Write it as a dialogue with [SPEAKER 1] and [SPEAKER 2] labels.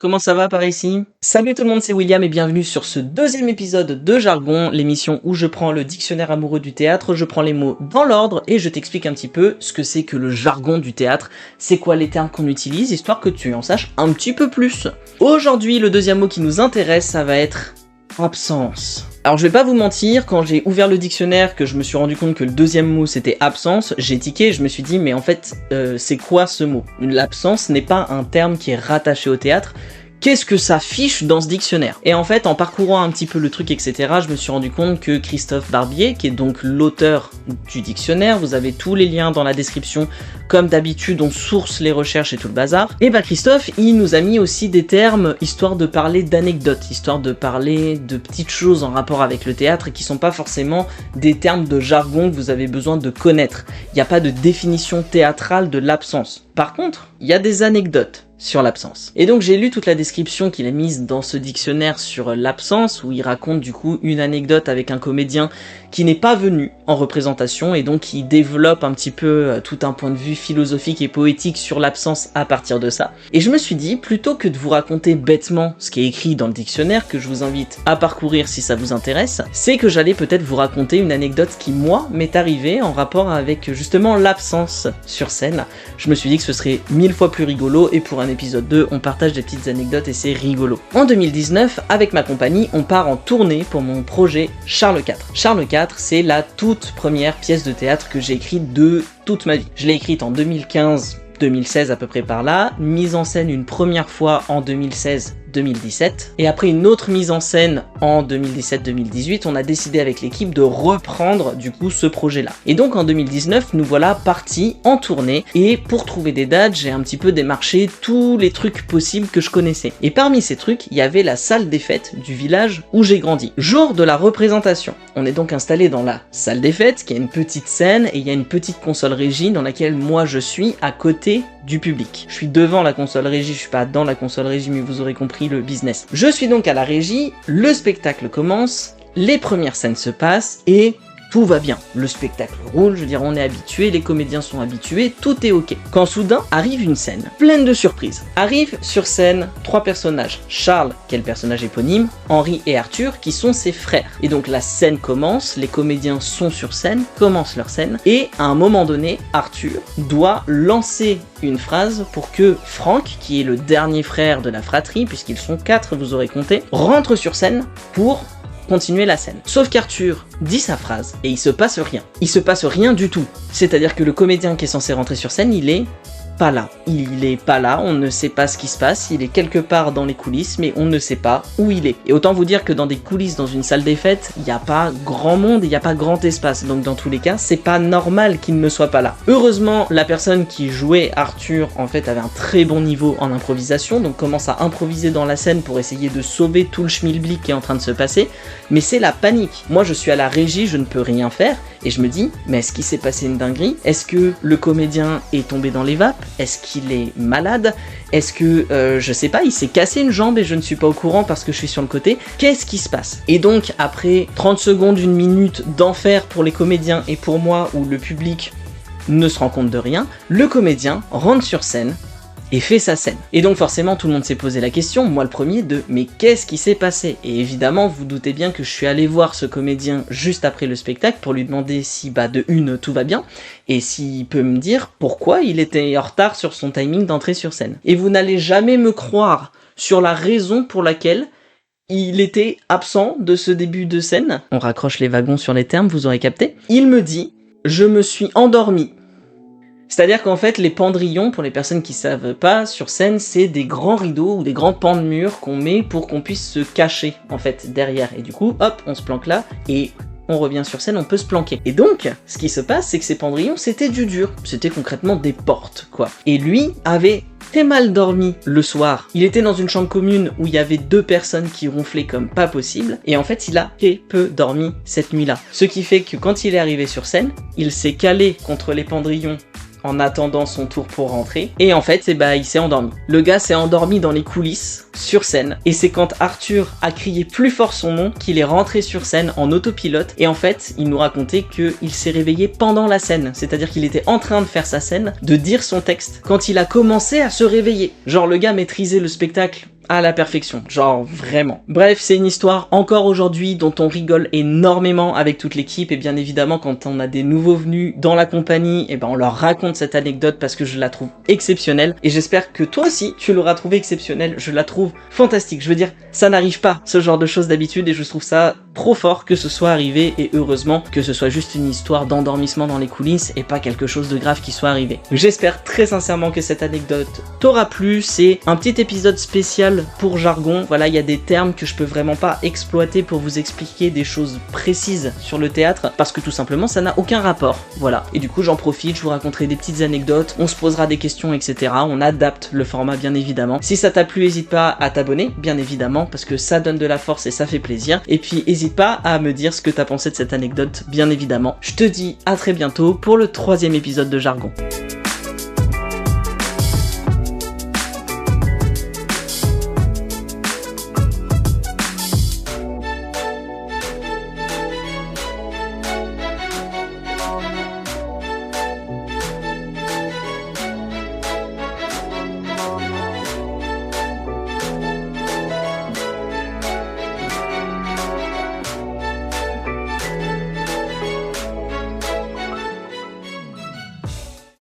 [SPEAKER 1] Comment ça va par ici? Salut tout le monde, c'est William et bienvenue sur ce deuxième épisode de Jargon, l'émission où je prends le dictionnaire amoureux du théâtre, je prends les mots dans l'ordre et je t'explique un petit peu ce que c'est que le jargon du théâtre, c'est quoi les termes qu'on utilise, histoire que tu en saches un petit peu plus. Aujourd'hui, le deuxième mot qui nous intéresse, ça va être absence. Alors je vais pas vous mentir, quand j'ai ouvert le dictionnaire, que je me suis rendu compte que le deuxième mot c'était absence, j'ai tiqué et je me suis dit mais en fait c'est quoi ce mot? L'absence n'est pas un terme qui est rattaché au théâtre. Qu'est-ce que ça fiche dans ce dictionnaire? Et en fait, en parcourant un petit peu le truc, etc., je me suis rendu compte que Christophe Barbier, qui est donc l'auteur du dictionnaire, vous avez tous les liens dans la description, comme d'habitude, on source les recherches et tout le bazar, et bah Christophe, il nous a mis aussi des termes, histoire de parler d'anecdotes, histoire de parler de petites choses en rapport avec le théâtre, et qui sont pas forcément des termes de jargon que vous avez besoin de connaître. Il n'y a pas de définition théâtrale de l'absence. Par contre, il y a des anecdotes sur l'absence. Et donc j'ai lu toute la description qu'il a mise dans ce dictionnaire sur l'absence, où il raconte du coup une anecdote avec un comédien qui n'est pas venu en représentation, et donc qui développe un petit peu tout un point de vue philosophique et poétique sur l'absence à partir de ça. Et je me suis dit, plutôt que de vous raconter bêtement ce qui est écrit dans le dictionnaire, que je vous invite à parcourir si ça vous intéresse, c'est que j'allais peut-être vous raconter une anecdote qui, moi, m'est arrivée en rapport avec justement l'absence sur scène. Je me suis dit que ce serait 1000 fois plus rigolo, et pour un épisode 2, on partage des petites anecdotes et c'est rigolo. En 2019, avec ma compagnie, on part en tournée pour mon projet Charles IV. Charles IV, c'est la toute première pièce de théâtre que j'ai écrite de toute ma vie. Je l'ai écrite en 2015-2016 à peu près par là, mise en scène une première fois en 2016-2017, et après une autre mise en scène en 2017-2018, on a décidé avec l'équipe de reprendre du coup ce projet-là. Et donc en 2019, nous voilà partis en tournée, et pour trouver des dates, j'ai un petit peu démarché tous les trucs possibles que je connaissais. Et parmi ces trucs, il y avait la salle des fêtes du village où j'ai grandi. Jour de la représentation, on est donc installé dans la salle des fêtes, qui est une petite scène, et il y a une petite console régie dans laquelle moi je suis à côté du public. Je suis devant la console régie, je suis pas dans la console régie, mais vous aurez compris le business. Je suis donc à la régie, le spectacle commence, les premières scènes se passent, et tout va bien. Le spectacle roule, je veux dire, on est habitué, les comédiens sont habitués, tout est ok. Quand soudain arrive une scène pleine de surprises. Arrivent sur scène 3 personnages. Charles, qui est le personnage éponyme, Henri et Arthur, qui sont ses frères. Et donc la scène commence, les comédiens sont sur scène, commencent leur scène, et à un moment donné, Arthur doit lancer une phrase pour que Franck, qui est le dernier frère de la fratrie, puisqu'ils sont 4, vous aurez compté, rentre sur scène pour continuer la scène. Sauf qu'Arthur dit sa phrase et il se passe rien. Il se passe rien du tout. C'est-à-dire que le comédien qui est censé rentrer sur scène, il est pas là. Il est pas là, on ne sait pas ce qui se passe, il est quelque part dans les coulisses, mais on ne sait pas où il est. Et autant vous dire que dans des coulisses, dans une salle des fêtes, il n'y a pas grand monde, il n'y a pas grand espace, donc dans tous les cas, c'est pas normal qu'il ne soit pas là. Heureusement, la personne qui jouait Arthur, en fait, avait un très bon niveau en improvisation, donc commence à improviser dans la scène pour essayer de sauver tout le schmilblick qui est en train de se passer, mais c'est la panique. Moi, je suis à la régie, je ne peux rien faire, et je me dis, mais est-ce qu'il s'est passé une dinguerie? Est-ce que le comédien est tombé dans les vapes? Est-ce qu'il est malade? Est-ce que, je sais pas, il s'est cassé une jambe et je ne suis pas au courant parce que je suis sur le côté? Qu'est-ce qui se passe? Et donc, après 30 secondes, une minute d'enfer pour les comédiens et pour moi, où le public ne se rend compte de rien, le comédien rentre sur scène et fait sa scène. Et donc forcément tout le monde s'est posé la question, moi le premier, de mais qu'est-ce qui s'est passé? Et évidemment vous doutez bien que je suis allé voir ce comédien juste après le spectacle pour lui demander si de une tout va bien, et s'il peut me dire pourquoi il était en retard sur son timing d'entrée sur scène. Et vous n'allez jamais me croire sur la raison pour laquelle il était absent de ce début de scène. On raccroche les wagons sur les termes, vous aurez capté. Il me dit, je me suis endormi. C'est-à-dire qu'en fait, les pendrillons, pour les personnes qui savent pas, sur scène, c'est des grands rideaux ou des grands pans de mur qu'on met pour qu'on puisse se cacher, en fait, derrière. Et du coup, hop, on se planque là, et on revient sur scène, on peut se planquer. Et donc, ce qui se passe, c'est que ces pendrillons, c'était du dur. C'était concrètement des portes, quoi. Et lui avait très mal dormi le soir. Il était dans une chambre commune où il y avait 2 personnes qui ronflaient comme pas possible, et en fait, il a très peu dormi cette nuit-là. Ce qui fait que quand il est arrivé sur scène, il s'est calé contre les pendrillons en attendant son tour pour rentrer, et en fait, il s'est endormi. Le gars s'est endormi dans les coulisses, sur scène, et c'est quand Arthur a crié plus fort son nom qu'il est rentré sur scène en autopilote, et en fait, il nous racontait qu'il s'est réveillé pendant la scène, c'est-à-dire qu'il était en train de faire sa scène, de dire son texte, quand il a commencé à se réveiller. Genre, le gars maîtrisait le spectacle à la perfection, genre vraiment. Bref, c'est une histoire encore aujourd'hui dont on rigole énormément avec toute l'équipe, et bien évidemment quand on a des nouveaux venus dans la compagnie, et ben on leur raconte cette anecdote parce que je la trouve exceptionnelle, et j'espère que toi aussi tu l'auras trouvé exceptionnelle. Je la trouve fantastique. Je veux dire, ça n'arrive pas ce genre de choses d'habitude, et je trouve ça trop fort que ce soit arrivé, et heureusement que ce soit juste une histoire d'endormissement dans les coulisses et pas quelque chose de grave qui soit arrivé. J'espère très sincèrement que cette anecdote t'aura plu. C'est un petit épisode spécial pour jargon. Voilà, il y a des termes que je peux vraiment pas exploiter pour vous expliquer des choses précises sur le théâtre, parce que tout simplement ça n'a aucun rapport. Voilà, et du coup j'en profite, je vous raconterai des petites anecdotes, on se posera des questions, etc. On adapte le format bien évidemment. Si ça t'a plu, n'hésite pas à t'abonner, bien évidemment, parce que ça donne de la force et ça fait plaisir. Et puis n'hésite pas à me dire ce que t'as pensé de cette anecdote, bien évidemment. Je te dis à très bientôt pour le 3e épisode de Jargon.